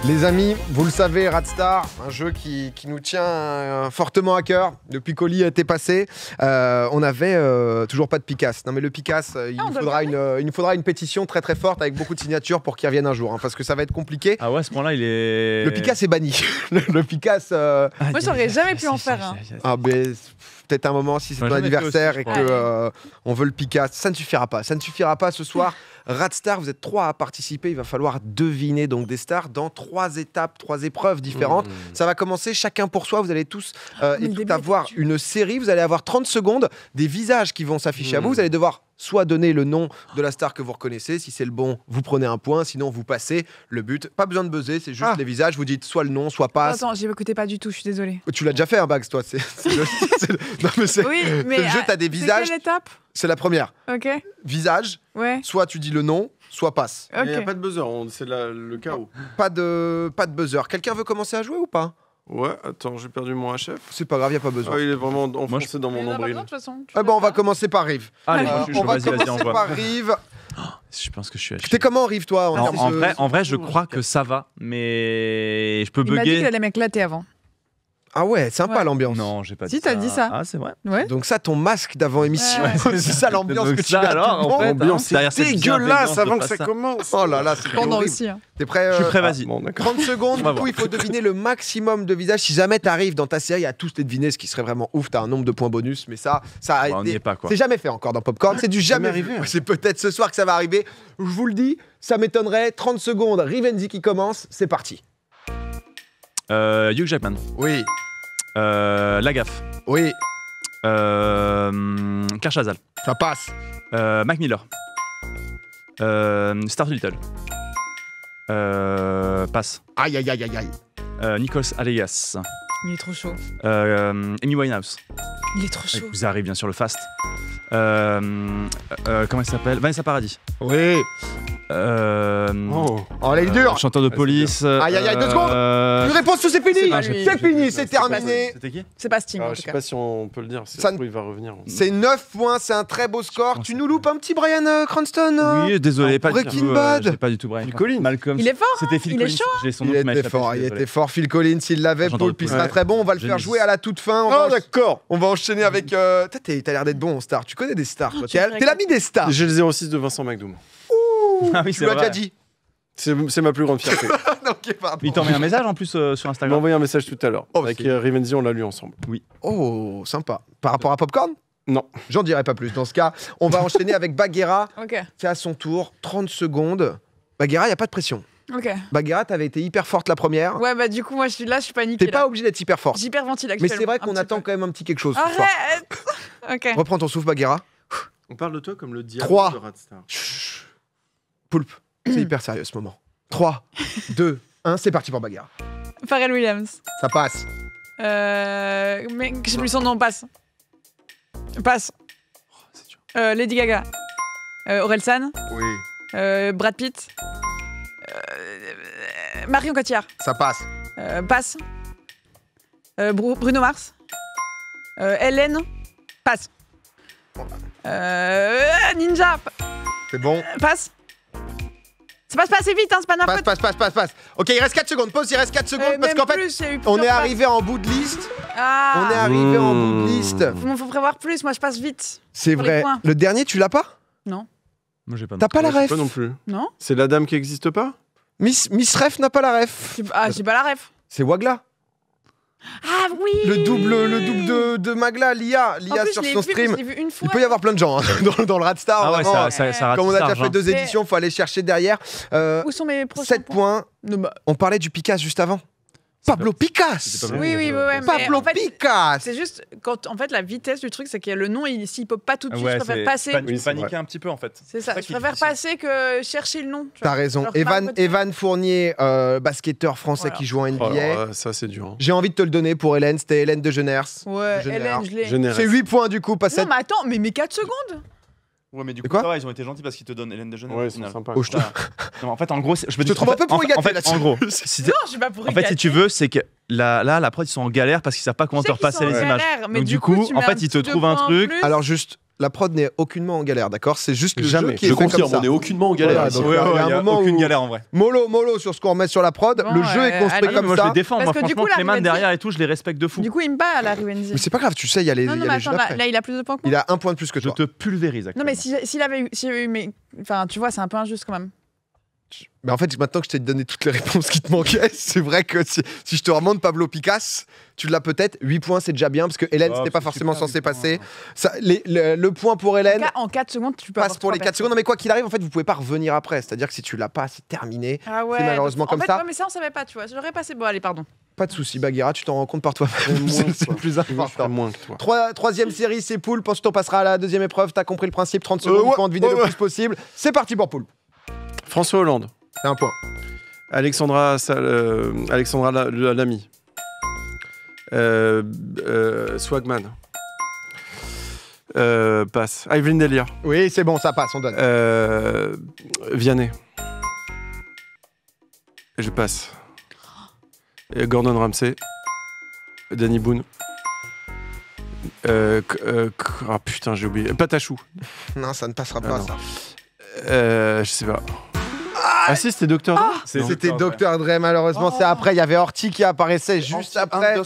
Les amis, vous le savez, Radstar, un jeu qui nous tient fortement à cœur depuis qu'Oli a été passé. On n'avait toujours pas de Picasse. Non mais le Picasse, il nous faudra une pétition très très forte avec beaucoup de signatures pour qu'il revienne un jour, hein, parce que ça va être compliqué. Ah ouais, à ce point-là, il est... Le Picasse est banni. le Picasse... Moi, j'aurais jamais pu en faire un. Ah ben, peut-être un moment, si c'est ton anniversaire et que on veut le Picasse. Ça ne suffira pas. Ça ne suffira pas ce soir. Radstar, vous êtes 3 à participer. Il va falloir deviner donc des stars dans 3 étapes, 3 épreuves différentes. Ça va commencer chacun pour soi. Vous allez tous et toutes avoir une série. Vous allez avoir 30 secondes, des visages qui vont s'afficher à vous. Vous allez devoir soit donner le nom de la star que vous reconnaissez. Si c'est le bon, vous prenez un point. Sinon, vous passez. Le but, pas besoin de buzzer, c'est juste les visages. Vous dites soit le nom, soit passe. Attends, j'écoutais pas du tout, je suis désolée. Tu l'as déjà fait, un Bags, toi. Oui, mais le jeu, t'as des visages. C'est quelle étape? C'est la première. Ok. Visage. Ouais. Soit tu dis le nom, soit passe. Ok. Il n'y a pas de buzzer, c'est le chaos. Pas de buzzer. Quelqu'un veut commencer à jouer ou pas? Ouais, attends, j'ai perdu mon HF. C'est pas grave, y a pas besoin. Ah, il est vraiment enfoncé dans mon nombril. On va commencer par Rive. Allez, on va commencer par Rive. Je pense que je suis... T'es comment, Rive, toi? En vrai, je crois que ça va, mais je peux bugger. Il m'a dit qu'il allait m'éclater avant. Ah ouais, sympa l'ambiance. Non, j'ai pas dit ça. Si, t'as dit ça. Ah, c'est vrai. Ouais. Donc ça, ton masque d'avant-émission, c'est ça l'ambiance que tu as. Alors, en fait, l'ambiance, c'est dégueulasse avant que ça ça commence. Oh là là, c'est Pendant horrible. aussi. Hein. T'es prêt? Je suis prêt, vas-y. Bon, 30 secondes, du coup, il faut deviner le maximum de visages. Si jamais t'arrives dans ta série à tous les deviner, ce qui serait vraiment ouf, t'as un nombre de points bonus, mais ça a on n'y été... est pas, quoi. C'est jamais fait encore dans Popcorn, c'est du jamais arrivé. C'est peut-être ce soir que ça va arriver. Je vous le dis, ça m'étonnerait. 30 secondes, Rivenzi qui commence, c'est parti. Hugh Jackman. Oui, Lagaffe. oui, Kershazal. ça passe. Mac Miller. Star Little. Passe. Aïe, aïe, aïe, aïe, aïe. Nicholas Aleas. Il est trop chaud. Amy Winehouse. Il est trop chaud. Vous arrivez bien sûr le fast. Comment elle s'appelle? Vanessa Paradis. Oui. Oh, là, il est dur. Chanteur de police. Aïe, aïe, aïe, 2 secondes. Une réponse, c'est fini. pas lui. C'est fini, c'est terminé. C'était qui? C'est pas Sting, en Je tout sais cas. pas si on peut le dire, Ça il va revenir. C'est 9 points, c'est un très beau score. Tu nous loupes un petit Brian Cranston? Oui, désolé, pas du Breaking tout. Bad. J'ai pas du tout Brian. Phil Collins. Malcolm. Il est fort, C'était hein. Phil Il est Collins. chaud, hein. J'ai son nom Il qui m'a était échappé, fort, je suis il désolé. était fort. Phil Collins, s'il l'avait, J'entends Paul, puis le sera ouais. très bon. On va le J'ai faire mis jouer à la toute fin. D'accord. On va enchaîner avec. T'as l'air d'être bon en star. Tu connais des stars, toi. T'es l'ami des stars. J'ai le 06 de Vincent McDoom. Ah oui, Tu c'est l'as vrai. déjà dit. C'est ma plus grande fierté. Ok, pardon. Il t'envoie un message en plus sur Il m'a Instagram. envoyé un message tout à l'heure. Oh, Avec c'est- Rivenzi, on l'a lu ensemble. Oh, sympa. Par rapport à Popcorn? Non. J'en dirai pas plus. Dans ce cas, on va enchaîner avec Bagheera. Ok. C'est à son tour. 30 secondes. Bagheera, il n'y a pas de pression. Ok. Bagheera, t'avais été hyper forte la première. Ouais, bah du coup, moi, je suis paniquée. T'es pas obligé d'être hyper forte. J'hyperventile Mais actuellement. c'est vrai un qu'on petit attend peu. quand même un petit quelque chose ce soir. Arrête. Ok. Reprends ton souffle, Bagheera. On parle de toi comme le diable 3. de Radstar. Chut. Poulpe, c'est hyper sérieux ce moment. 3, 2, 1, c'est parti pour Bagheera. Pharrell Williams. Ça passe. Mais je sais plus son nom, passe. Passe. C'est dur. Lady Gaga. Orelsan. Oui. Brad Pitt. Marion Cotillard. Ça passe. Passe. Bruno Mars. Hélène. Passe. Ninja. C'est bon. Passe. Ça passe pas assez vite, hein, c'est pas Passe, n'importe passe. Ok, il reste 4 secondes. Pause, il reste 4 secondes parce qu'en fait, on est arrivé en bout de liste. Ah. On est arrivé en bout de liste. Faut prévoir plus, moi je passe vite. C'est pour les vrai. points. Le dernier, tu l'as pas? Non. Moi j'ai pas. T'as pas la Je sais ref? pas non plus. Non. C'est la dame qui existe pas? Miss Ref n'a pas la ref. J'ai pas la ref. C'est Wagla. Ah oui. Le double de Magla, l'IA sur son stream. Je l'ai vu une fois. Il peut y avoir plein de gens hein, dans le Radstar. Ah ouais, vraiment. ça rate Comme on a déjà large, fait hein. 2 éditions, faut aller chercher derrière. Où sont mes prochains 7 points. Non, bah, On parlait du Picasse juste avant. Pablo Picasse. C'était pas Oui, oui, ouais, mais Pablo en fait, Picasse. c'est juste quand en fait la vitesse du truc, c'est que le nom, s'il pop pas tout de suite, Ouais, je préfère c'est passer. Oui, c'est paniquer vrai. un petit peu en fait. C'est ça. ça Je qui est préfère difficile. passer que chercher le nom. tu vois. T'as raison. Alors que Margot Thibault- Evan Fournier, basketteur français Voilà. qui joue en NBA. Oh, alors, ça, c'est dur. Hein. J'ai envie de te le donner pour Hélène. C'était Hélène de Geners. Ouais, Général. Hélène, je l'ai. Généreux. C'est 8 points du coup, pas 7. Non, mais attends, mais 4 secondes. Ouais, mais du C'est coup, quoi ça va, ils ont été gentils parce qu'ils te donnent Hélène de Genève. Ouais, au ils sont final. sympas. Oh, je te- Non, en fait, en gros, je me te trouve un peu pour en fait, là-dessus. en gros, si Non, je suis pas pour en fait, si tu veux, c'est que là, la prod, ils sont en galère parce qu'ils savent pas comment te repasser les images. Mais Donc du coup, en fait, ils te trouvent un truc. Alors juste, la prod n'est aucunement en galère, d'accord? C'est juste le jeu Jamais. qui est Je fait comme confirme, ça. on est aucunement en galère. Voilà, ici. donc, Ouais, il y a ouais, un y a moment aucune où- galère en vrai. Mollo sur ce qu'on remet sur la prod. Bon, le jeu est construit allez, comme Moi, ça. je les défends. Parce Moi, que du franchement, coup, la Clément Rivenzi- derrière et tout, je les respecte de fou. Du coup, il me bat à la Rivenzi. Mais c'est pas grave, tu sais, il y a les, Non, il y non, a mais les jeux attends, d'après. là, il a plus de points que Il moi. a un point de plus que Je toi. te pulvérise Non, actuellement. mais s'il avait eu. Mais... Enfin, tu vois, c'est un peu injuste quand même. Mais en fait, maintenant que je t'ai donné toutes les réponses qui te manquaient, c'est vrai que si je te remonte Pablo Picasso, tu l'as peut-être. 8 points, c'est déjà bien, parce que Hélène, Oh, c'était pas c'est forcément super, censé 8 points. passer. Ça, le point pour Hélène En 4 secondes, tu peux passe avoir pour trois les 4 personnes. secondes. Non, mais quoi qu'il arrive, en fait, vous pouvez pas revenir après. C'est-à-dire que si tu l'as pas, c'est terminé. Ah ouais. C'est malheureusement en comme fait, ça. Ouais, mais ça, on savait pas, tu vois. J'aurais passé. Bon, allez, pardon. Pas de souci, Bagheera, tu t'en rends compte par toi-même. Moins C'est que le toi. plus Je ferai important. moins que toi. Troisième série, c'est Poulpe. Ensuite, on passera à la deuxième épreuve. T'as compris le principe. 30 secondes, il faut en deviner le plus possible. C'est parti pour Poulpe. François Hollande. C'est un point. Alexandra Lamy. Swagman. Passe. Yveline Delia. Oui, c'est bon, ça passe, on donne. Vianney. Je passe. Gordon Ramsay. Danny Boone. Ah putain, j'ai oublié. Patachou. Non, ça ne passera Ah pas, non. ça. Je sais pas. Ah si, c'était Dr. Dre. C'était Dr. Dre, malheureusement. C'est après, il y avait Horty qui apparaissait juste après.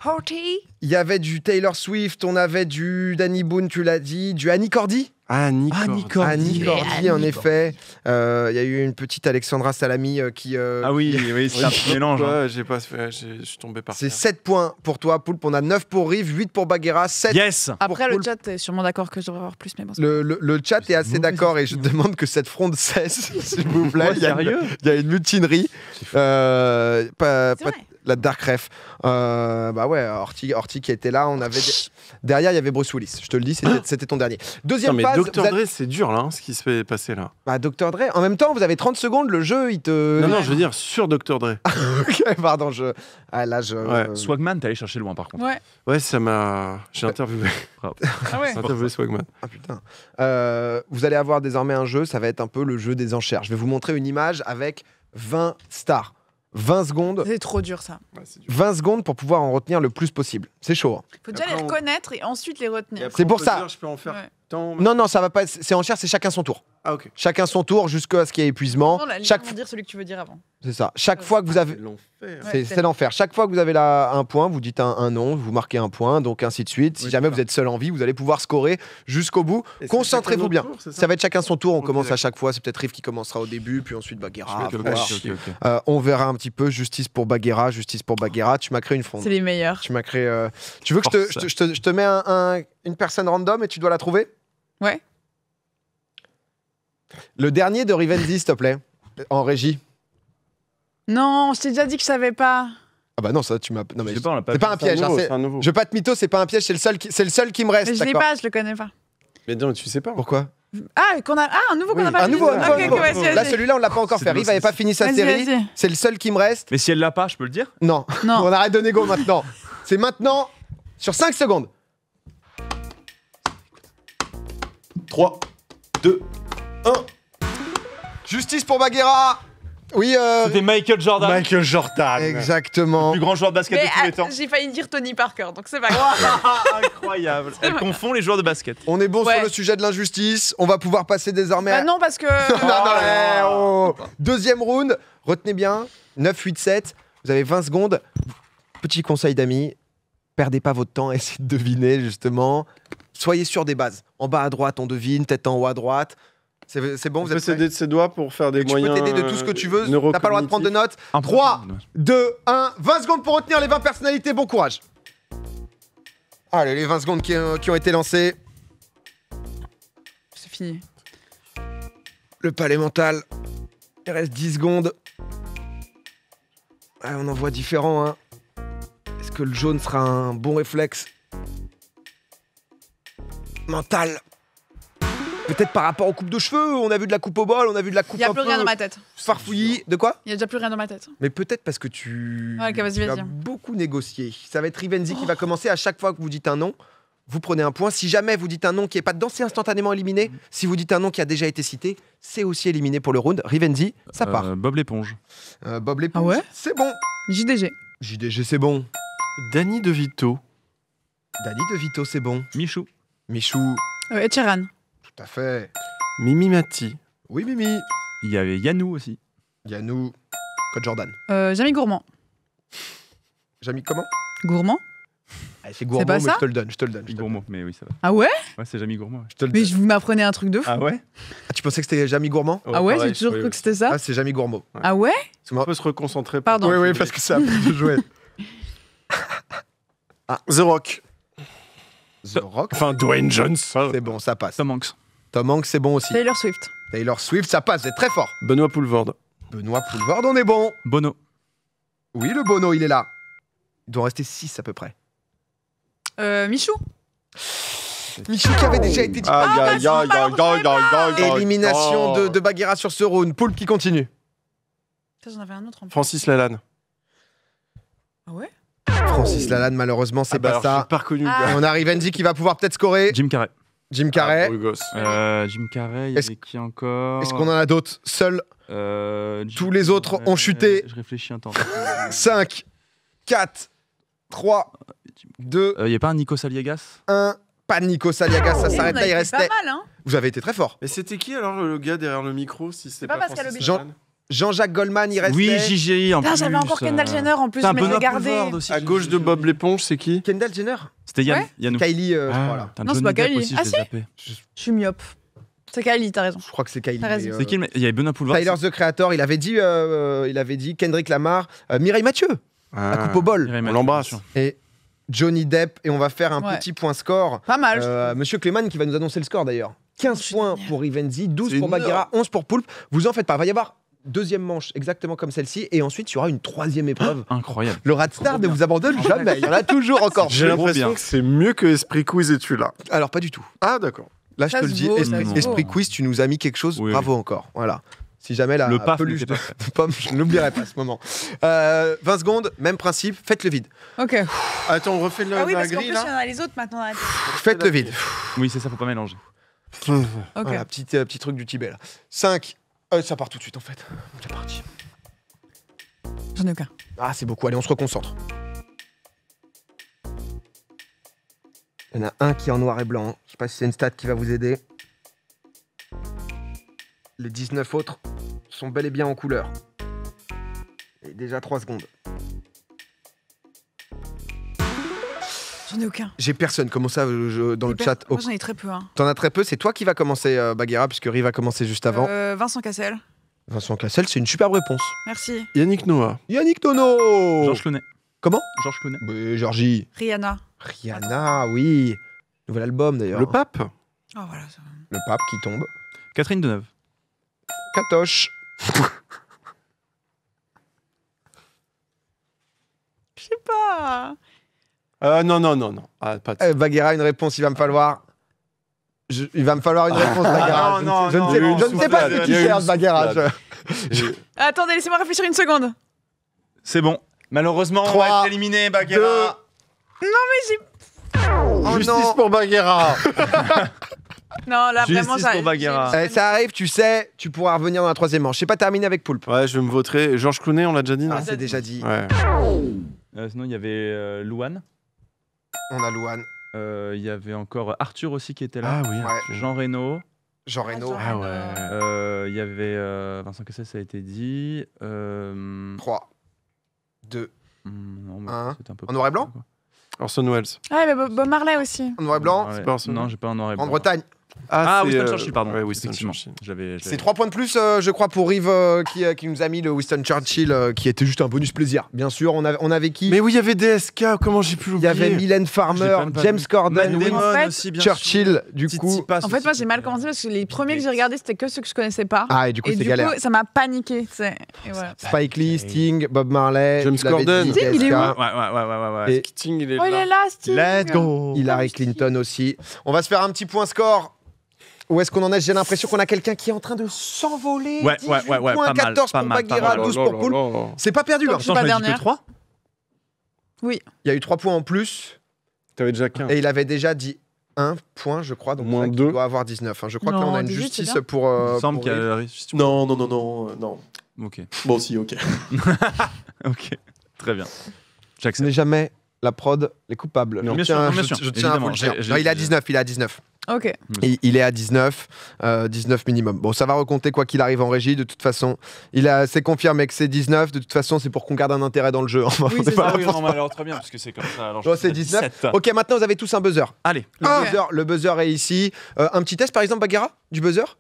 Horty. Il y avait du Taylor Swift, on avait du Danny Boone, tu l'as dit, du Annie Cordy. Annie Cordy. Annie Cordy, en effet. Il y a eu une petite Alexandra Salami qui. Ah oui, c'est un mélange. hein. Ouais, j'ai pas fait, je suis tombé par C'est terre. 7 points pour toi, Poulpe. On a 9 pour Rive, 8 pour Bagheera, 7. Yes. Après, le Poulpe. chat est sûrement d'accord que je devrais avoir plus, mais bon. c'est Le chat est assez d'accord et je demande que cette fronde cesse, s'il vous plaît. Ouais, sérieux Il y a une mutinerie. C'est vrai. La Dark Ref. Bah ouais, Horty qui était là. On avait derrière, il y avait Bruce Willis. Je te le dis, c'était ton dernier. Deuxième Non, mais phase. Dr. Dre, c'est dur là, ce qui se fait passer là. Bah, Dr. Dre. En même temps, vous avez 30 secondes. Le jeu, il te. Non, je veux dire sur Dr. Dre. Ok, pardon. Là, Ouais. Swagman, t'es allé chercher loin par contre. Ouais. Ouais, ça m'a. J'ai interviewé. Ah ouais. J'ai interviewé Swagman. Ah putain. Vous allez avoir désormais un jeu. Ça va être un peu le jeu des enchères. Je vais vous montrer une image avec 20 stars. 20 secondes. C'est trop dur, ça. 20 secondes pour pouvoir en retenir le plus possible. C'est chaud. Hein. Faut déjà Après, les on- reconnaître et ensuite les retenir. C'est pour ça. Je peux en faire Ouais. tant. Non, ça va pas. C'est enchères, c'est chacun son tour. Ah, ok. Chacun son tour jusqu'à ce qu'il y ait épuisement. Non, la Chaque Chaque... dire celui que tu veux dire avant. C'est ça. Chaque fois que vous avez. Ils l'ont fait. Ouais. C'est l'enfer. Chaque fois que vous avez là un point, vous dites un nom, vous marquez un point, donc ainsi de suite. Si Oui, jamais c'est vous êtes seul en vie, vous allez pouvoir scorer jusqu'au bout. Et c'est Concentrez-vous chacun bien. notre tour, c'est Ça va être chacun son tour. On Ok, commence à d'accord. chaque fois. C'est peut-être Riff qui commencera au début, puis ensuite Bagheera. Je vais à voir. Ok. On verra un petit peu. Justice pour Bagheera, justice pour Bagheera. Tu m'as créé une fronde. C'est les meilleurs. Tu m'as créé. Tu veux que je te mets une personne random et tu dois la trouver? Ouais. Le dernier de Rivenzi, s'il te plaît, en régie. Non, je t'ai déjà dit que je savais pas. Ah bah non, ça tu m'as. Non mais Je sais pas, on l'a pas c'est pas vu. un piège. Hein, C'est un nouveau. Je veux pas te mytho, c'est pas un piège. C'est le seul qui me reste. Mais je l'ai d'accord. pas, je le connais pas. Mais non, tu sais pas. Pourquoi? Un nouveau qu'on Oui, a pas un fait. nouveau. Ok, ok, vas-y, Là, vas-y. celui-là, on l'a pas encore C'est fait. de Rive avait pas fini sa Vas-y, série. vas-y. C'est le seul qui me reste. Mais si elle l'a pas, je peux le dire. Non. Non. On arrête de négo maintenant. C'est maintenant sur 5 secondes. 3, 2, 1. Justice pour Bagheera. Oui. C'était Michael Jordan, Michael Jordan. Exactement. le plus grand joueur de basket Mais de tous les temps. j'ai failli dire Tony Parker, donc c'est pas grave. Incroyable. Elle confond les joueurs de basket. On est bon Ouais. sur le sujet de l'injustice. On va pouvoir passer désormais. Bah non, parce que. Non, Deuxième round. Retenez bien. 9, 8, 7. Vous avez 20 secondes. Petit conseil d'amis. Perdez pas votre temps à essayer de deviner, justement. Soyez sûr des bases. En bas à droite, on devine. Tête en haut à droite. C'est bon, On vous peut êtes prêts? s'aider de ses doigts pour faire des Tu peux moyens. t'aider de tout ce que tu veux. T'as pas le droit de prendre de notes. 3, 2, 1. 20 secondes pour retenir les 20 personnalités. Bon courage. Allez, les 20 secondes qui ont été lancées. C'est fini. Le palais mental. Il reste 10 secondes. Ah, on en voit différents. Hein. Est-ce que le jaune sera un bon réflexe? Mental. Peut-être par rapport aux coupes de cheveux. On a vu de la coupe au bol, on a vu de la coupe Il y a un plus peu rien dans ma tête. farfouillie. De quoi? Il y a déjà plus rien dans ma tête. Mais peut-être parce que tu, Ouais, ok, vas-y, tu as vas-y. beaucoup négocié. Ça va être Rivenzi qui va commencer. À chaque fois que vous dites un nom, vous prenez un point. Si jamais vous dites un nom qui n'est pas dedans, c'est instantanément éliminé. Si vous dites un nom qui a déjà été cité, c'est aussi éliminé pour le round. Rivenzi, ça part. Bob l'éponge. Bob l'éponge, Ah ouais c'est bon. JDG. JDG, c'est bon. Danny DeVito. Danny DeVito, c'est bon. Michou. Michou. Ed Sheeran. Tout à fait. Mimi Mati. Oui, Mimi. Il y avait Yanou aussi. Yannou. Code Jordan. Jamie Gourmand. Jamy, comment? Gourmand? C'est Gourmand, pas mais ça je te le donne. Je te le donne. Gourmand, mais oui, ça va. Ah ouais? Ouais, c'est Jamie Gourmand. Ouais. Je te le Mais donne. vous m'apprenez un truc de fou. Ah ouais? Ah, tu pensais que c'était Jamy Gourmand? Ah ouais, pareil, j'ai toujours oui, cru oui. que c'était ça. Ah, c'est Jamy Gourmand. Ah ouais? On peut se reconcentrer. Pardon. Oui, parce que ça a de jouer. The Rock. The Rock. Enfin, Dwayne Johnson. C'est bon, ça passe. Tom Hanks. Tom Hanks, c'est bon aussi. Taylor Swift. Taylor Swift, ça passe, c'est très fort. Benoît Poulvord. Benoît Poulvord, on est bon. Bono. Oui, le Bono, il est là. Il doit en rester 6 à peu près. Michou. Michou qui avait déjà été dit. Élimination de Bagheera sur ce round. Poulpe qui continue. Ça, j'en avais un autre en plus. Francis Lalanne. Ah ouais? Francis Lalanne, malheureusement, c'est pas ça. J'ai pas reconnu le Ah. gars. Et on arrive Andy qui va pouvoir peut-être scorer. Jim Carrey. Jim Carrey. beau gosse. Jim Carrey, il y Est-ce- avait qui encore? Est-ce qu'on en a d'autres? Seuls Jim tous les autres ont chuté. Je réfléchis un temps. 5, 4, 3, 2, Il n'y a pas un Nico Saliegas? 1. Pas Nico Saliagas, ça On s'arrête a là, il été restait. pas mal, hein? Vous avez été très fort. Mais c'était qui alors le gars derrière le micro si c'est pas pas Pascal Francis Obispo. Lalanne Jean-Jacques Goldman, il restait. Oui, JGI en Putain, plus. j'avais encore Kendall Jenner en plus, Putain, je m'étais Benoît gardé. Poulvord aussi. À gauche de Bob l'éponge, c'est qui? Kendall Jenner. C'était Yann. Ouais. Yannou. Kylie, je Ah. crois là. Putain, Non, c'est Johnny pas Depp Kylie. aussi, Ah, je si. l'ai zappé. Je suis myope. C'est Kylie, t'as raison. Je crois que c'est Kylie. T'as raison. mais, C'est qui il y avait Benoît Poulvord. Tyler the Creator, il avait dit Kendrick Lamar, Mireille Mathieu, à coupe au bol. Mireille On Mathieu, l'embrasse. bien sûr. Et Johnny Depp, et on va faire un Ouais. petit point score. Pas mal. Monsieur Clément qui va nous annoncer le score d'ailleurs. 15 points pour Rivenzi, 12 C'est pour énorme. Bagheera, 11 pour Poulpe. Vous en faites pas, il va y avoir deuxième manche exactement comme celle-ci, et ensuite il y aura une troisième épreuve. Incroyable. Le Radstar ne vous abandonne jamais, il y en a toujours encore. J'ai Trop l'impression bien. que c'est mieux que Esprit Quiz et tu là. Alors pas du tout. Ah d'accord. Là je Ça te se le dis, vaut, ça se Esprit vaut. Quiz, tu nous as mis quelque chose, Oui, bravo encore. Voilà. Si jamais la Le paf peluche n'était de, pas fait. de pomme, je ne l'oublierai pas à ce moment. 20 secondes, même principe, faites le vide. Ok. Attends, on refait Ah oui, la parce qu'en plus, grille il y en là. a les autres maintenant. Faites le vide. Oui, c'est ça, faut pas mélanger. Ok. Voilà, petit truc du Tibet là. 5, ça part tout de suite en fait. C'est parti. J'en ai aucun. Ah, c'est beaucoup, allez, on se reconcentre. Il y en a un qui est en noir et blanc. Je sais pas si c'est une stat qui va vous aider. Les 19 autres sont bel et bien en couleur. Et déjà 3 secondes. J'en ai aucun. J'ai personne, comment ça dans le chat? Moi, j'en ai très peu. Hein. T'en as très peu, c'est toi qui va commencer, Bagheera, puisque Rive va commencer juste avant. Vincent Cassel. Vincent Cassel, c'est une superbe réponse. Merci. Yannick Noah. Yannick Nono. Georges Clooney. Comment? Georges Clooney. Georgie. Rihanna. Rihanna, oui. Nouvel album d'ailleurs. Le pape. Oh voilà. Ça... Le pape qui tombe. Catherine Deneuve. Katoche. Je sais pas. Non. Ah, pas de... Bagheera, une réponse, il va me falloir. Il va me falloir une réponse, Bagheera. non, je non, ne non, sais, je ne sais pas ce que il tu y a eu cherches, une Bagheera. soufflade. Attendez, laissez-moi réfléchir une seconde. C'est bon. Malheureusement, on Trois, va être éliminé, Bagheera. Oh Justice non. pour Bagheera. Non, là, Justice vraiment, ça. pour Bagheera. Ça arrive, tu sais, tu pourras revenir dans la troisième manche. Je sais pas terminé avec Poulpe. Ouais, je me voterai. Georges Clooney, on l'a déjà dit, non Ah, c'est déjà dit. Ouais. Sinon, il y avait Louane. On a Louane, Il y avait encore Arthur aussi qui était là. Ah oui. Ouais. Jean Reno. Jean Reno. Jean- Ah ouais. Il y avait Vincent Cassel, ça a été dit. 3, 2, Non, mais Un. c'était un peu En noir et blanc quoi. Orson Welles. Ah, mais Bob Marley aussi. en noir et blanc. Ouais. pas Orson Non, Welles. j'ai pas en noir et blanc. Grande-Bretagne. Ah, c'est, Winston Churchill, pardon. Ouais, Winston Effectivement. Churchill. J'avais- C'est 3 points de plus, je crois, pour Rive qui nous a mis le Winston Churchill, qui était juste un bonus plaisir. Bien sûr, on avait qui? Mais oui, il y avait DSK, comment j'ai pu Il y l'oublier? avait Mylène Je Farmer, l'ai même pas James vu. Corden, Matt Damon En fait, aussi, bien sûr. Churchill, du Titi coup. Pass En fait, aussi, moi, j'ai mal c'était- commencé parce que les premiers que j'ai regardés, c'était que ceux que je connaissais pas. Ah, et du coup, Et c'est du galère. coup, ça m'a paniqué, tu sais. Et voilà. Spike Lee, Sting, Bob Marley, James tu l'avais Corden. dit, Sting, il est où DSK, Ouais. Et Sting, il est Oh, il là. est là, Steve. Let's go. Hillary Clinton aussi. On va se faire un petit point score. Où est-ce qu'on en est? J'ai l'impression qu'on a quelqu'un qui est en train de s'envoler. Ouais, 18 ouais, points, pas mal, 14 pas pour mal, pas Bagheera, mal. 12 pour Poulpe. C'est pas perdu, hein. Je suis pas Attends, je m'avais dit dernière. que 3. Oui. Il y a eu 3 points en plus. T'avais déjà 15. Et il avait déjà dit 1 point, je crois. Donc Moins c'est vrai qu'il 2. doit avoir 19. hein. Je crois que là, Non, on a une 18, c'est justice bien. pour. Il me semble pour qu'il y Rive. a... Non. Ok. Bon, si, ok. Ok. Très bien. Ce J'accepte. n'est jamais la prod, les coupables. Non, Je bien sûr, tiens- bien sûr, je tiens à vous le dire. évidemment. Non, il est à 19, il est à 19. Ok. Il est à 19, 19 minimum. Bon, ça va recompter quoi qu'il arrive en régie, de toute façon. C'est confirmé que c'est 19, de toute façon, c'est pour qu'on garde un intérêt dans le jeu. Enfin, Oui, on est c'est pas ça. là oui, pour non, mais alors très bien, parce que c'est comme ça. Alors, Bon, je c'est dis 19. 17. Ok, maintenant vous avez tous un buzzer. Allez. Le buzzer est ici. Un petit test par exemple, Bagheera, du buzzer.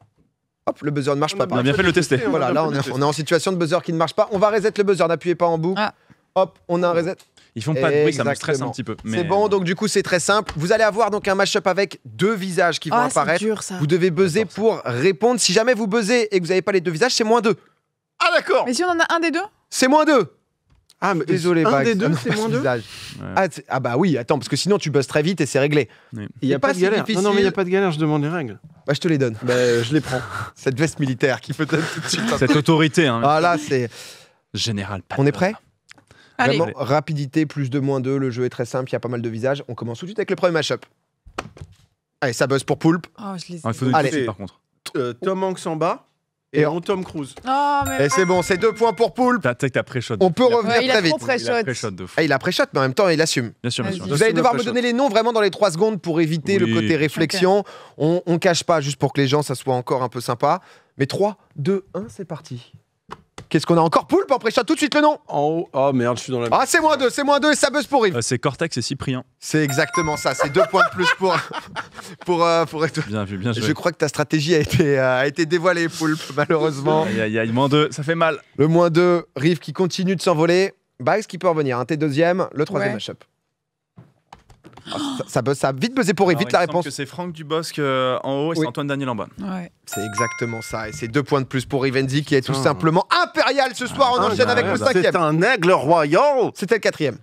Hop, le buzzer ne marche pas. On a bien fait de le tester. Voilà, là on est en situation de buzzer qui ne marche pas. On va reset le buzzer, n'appuyez pas en boucle. Ah. Hop, on a un reset. Ils font pas de bruit, ça me stresse Exactement. un petit peu. C'est bon, donc du coup c'est très simple. Vous allez avoir donc un mashup avec 2 visages qui vont Ah, c'est apparaître. dur ça. Vous devez buzzer J'adore ça. pour répondre. Si jamais vous buzzez et que vous n'avez pas les 2 visages, c'est -2. Ah, d'accord. Mais si on en a un des deux C'est -2. Ah, mais Désolé, un Bax. des deux, Ah non, c'est moins deux. visage. Ouais. Ah bah oui, attends, parce que sinon tu buzzes très vite et c'est réglé. Il n'y C'est a pas pas de si galère. difficile. Non, mais il n'y a pas de galère, je demande les règles. Bah je te les donne. Bah, je les prends. Cette veste militaire qui peut-être tout de suite. Cette autorité, hein. Ah là, c'est. Général. On est prêt? Allez. Vraiment, rapidité, plus de -2, le jeu est très simple, il y a pas mal de visages. On commence tout de suite avec le premier mashup. Allez, ça buzz pour Poulpe. Oh, je les ai. Ah, il faut donner Allez. tout de suite, par contre. Tom Hanks en bas Et et en- en Tom Cruise. Oh, mais. Et c'est bon, c'est 2 points pour Poulpe. T'as pré-shot. On peut revenir Ouais, il très a vite. trop pré-shot. Il a pré-shot de fou. Ah, il a pré-shot, mais en même temps, il assume. Bien sûr, bien Vas-y. sûr. Vous allez J'assume devoir le me pré-shot. donner les noms vraiment dans les 3 secondes pour éviter le Oui. côté réflexion. On cache pas, juste pour que les gens, ça soit encore un peu sympa. Mais 3, 2, 1, c'est parti. Qu'est-ce qu'on a encore? Poulpe en pré-shot, tout de suite le nom. En haut. Oh merde, je suis dans la. Ah, c'est -2 et ça buzz pour Yves. C'est Cortex et Cyprien. C'est exactement ça, c'est 2 points de plus pour être. Bien vu, bien joué. Je crois que ta stratégie a été dévoilée, Poulpe, malheureusement. Aïe, aïe, aïe, -2, ça fait mal. Le -2, Rive qui continue de s'envoler. Bax qui peut revenir, hein, t'es deuxième, le troisième Ouais. mashup. Ah, ça a vite buzzé pour Rive, Alors, vite la il me semble réponse. que c'est Franck Dubosc en haut et c'est Oui. Antoine Daniel en bas. Ouais. C'est exactement ça, et c'est 2 points de plus pour Rivenzi qui est tout Putain. simplement impérial ce soir. On Ah, enchaîne avec le incroyable. 5e. C'est un aigle royal. C'était le 4e.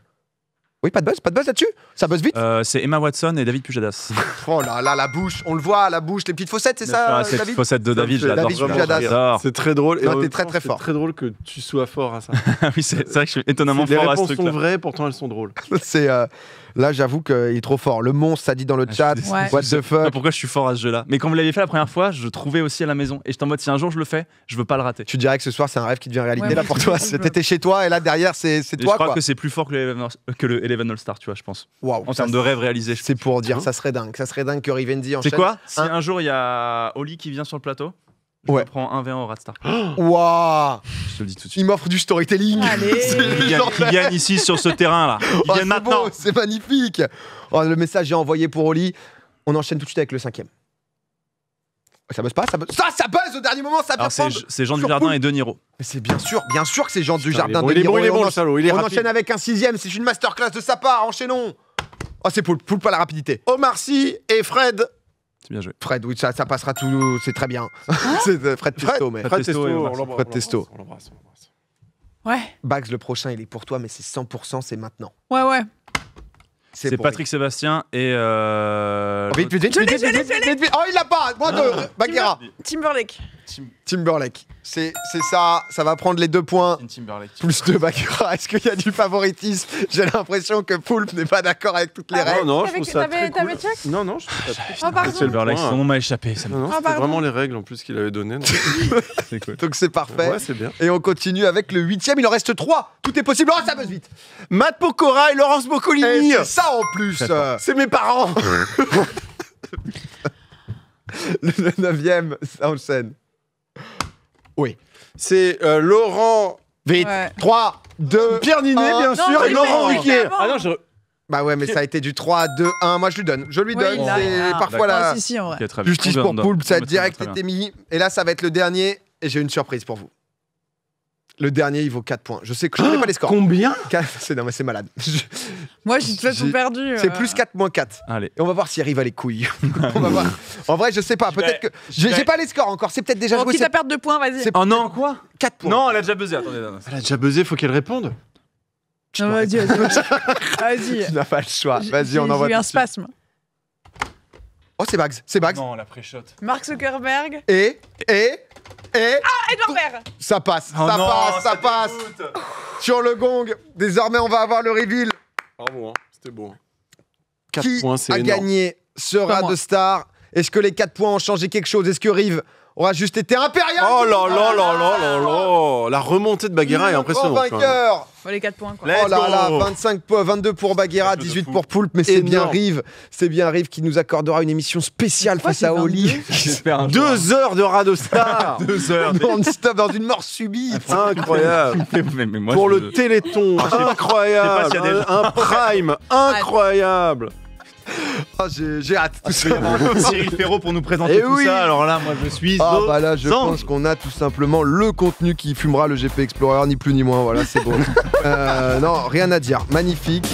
Oui, pas de buzz là-dessus. Ça buzz vite. C'est Emma Watson et David Pujadas. Oh là là, la bouche, on le voit, la bouche, les petites fossettes, c'est ça, Cette David? faussette de David, Ça me fait j'adore. David Pujadas. J'adore. C'est très drôle. Non, en t'es même très, temps, très c'est fort. très drôle que tu sois fort à ça. Ah oui, c'est vrai que je suis étonnamment Les fort à ce réponses sont truc-là. vraies, pourtant elles sont drôles. C'est là, j'avoue qu'il est trop fort. Le monstre, ça dit dans le chat. je- Ouais. What the sais pas fuck? pourquoi je suis fort à ce jeu-là. Mais quand vous l'aviez fait la première fois, je trouvais aussi à la maison. Et j'étais en mode, si un jour je le fais, je veux pas le rater. Tu dirais que ce soir, c'est un rêve qui devient réalité Ouais, là moi, pour je toi. trouve. T'étais chez toi et là derrière, c'est Et toi je crois quoi. que c'est plus fort que le Eleven All-Star, tu vois, je pense. Waouh. En termes de rêve réalisé. C'est pour dire, ça serait dingue. Ça serait dingue que Rivenzi enchaîne. C'est quoi? Si Un- un jour il y a Oli qui vient sur le plateau, je Ouais. me prends 1v1 au Radstar. Waouh. Je te le dis tout de suite. Il m'offre du storytelling. Allez. C'est Qui gagne ici sur ce terrain-là. Qui Oh, gagne c'est maintenant. beau, c'est magnifique. Oh, le message est envoyé pour Oli. On enchaîne tout de suite avec le 5e. Ça buzz pas, ça buzz. Ça buzz au dernier moment, ça vient Alors prendre. c'est Jean sur Dujardin Poulpe. et De Niro. Mais c'est bien sûr que c'est Jean Dujardin. il est de bon, Niro. il est Et bon, on le salaud, il est on rapide. enchaîne avec un 6e. C'est une masterclass de sa part. Enchaînons. Oh, c'est Poulpe à la rapidité. Omar Sy et Fred. C'est bien joué. Fred, oui, ça passera tout. C'est très bien. C'est Fred Testo, mais. Fred Testo et Omar Sy. Fred Testo. On l'embrasse. Ouais. Bags, le prochain, il est pour toi, mais c'est 100%, c'est maintenant. Ouais. C'est pour Patrick Sébastien et. lui. Vite, vite. Oh, il l'a pas. Moins 2. Bagheera. Timberlake. Timberlake. C'est ça. Ça va prendre les 2 points. Timberlake. Plus 2 Bagheera. Est-ce qu'il y a du favoritisme? J'ai l'impression que Poulpe n'est pas d'accord avec toutes les Ah ouais règles. Non, je T'avais- trouve ça très t'avais cool. check Non, je trouve ça très Oh, pardon. C'est le Timberlake, point, son nom m'a échappé. Ça me- Non, non, Ah, c'était pardon. vraiment les règles en plus qu'il avait données. donc- C'est cool. Donc c'est parfait. Ouais, c'est bien. Et on continue avec le 8e. Il en reste 3. Tout est possible. Oh, ça buzz vite. Matt Pokora et Laurence Et Boccolini. c'est ça en plus. Très fort. C'est mes parents. Le 9e, ça enchaîne. Oui. C'est Laurent. Vite. Ouais. 3, 2. Pierre Ninet, Oh, bien non, sûr, j'ai et Laurent fait- Ruquier. avant. Ah non, je. Bah ouais, mais ça a été du 3, 2, 1. Moi, je lui donne. Je lui Oui, donne. il a- C'est il a- parfois Ah, la si, en vrai. Ok, très bien. justice On pour donne, Poulpe. Ça a on donne, direct très bien. été mis. Et là, ça va être le dernier. Et j'ai une surprise pour vous. Le dernier, il vaut 4 points. Je sais que je connais pas les scores. Combien? Non, mais c'est malade. Moi, j'ai de toute façon J'ai- perdu. C'est plus 4 moins 4. Allez. Et on va voir s'il arrive à les couilles. On va voir. En vrai, je sais pas. Peut-être que. J'ai pas les scores encore. C'est peut-être déjà Bon, joué. quitte à perdre 2 points, vas-y. C'est- Oh non, quoi? 4 points. Non, elle a déjà buzzé. Attendez. non, Elle a déjà buzzé, faut qu'elle réponde. Non, vas-y. Vas-y. Tu n'as pas le choix. J'ai- Vas-y, on envoie. J'ai eu tout un de suite. spasme. Oh, c'est Bags. C'est Bags. Non, la pré-shot. Mark Zuckerberg. Et. Edouard Baird. Ça passe. Oh ça non, passe. Ça passe. Sur le gong. Désormais, on va avoir le reveal. Bravo, hein. C'était beau. 4 Qui points, c'est a énorme. gagné ce Pas rat moi. de star? Est-ce que les 4 points ont changé quelque chose? Est-ce que Rive aura juste été impérial? Oh là là là là là là. La remontée de Bagheera est impressionnante. Vainqueur. Les 4 points, quoi. Oh là là, 22 pour Bagheera, 18 pour Poulpe, mais c'est bien Rive. C'est bien Rive qui nous accordera une émission spéciale face à Oli. 2 heures de Radostar. 2 heures. Non-stop dans une mort subite. Incroyable. Mais moi, Pour le Téléthon, incroyable. je sais pas s'il y a des Un prime, incroyable. Ah, j'ai hâte. Tout ça. Cyril Ferraud pour nous présenter Eh tout oui. ça. Alors là, moi, je suis Ah bah là, je aux anges. pense qu'on a tout simplement le contenu qui fumera le GP Explorer, ni plus ni moins. Voilà, c'est bon. Non, rien à dire. Magnifique.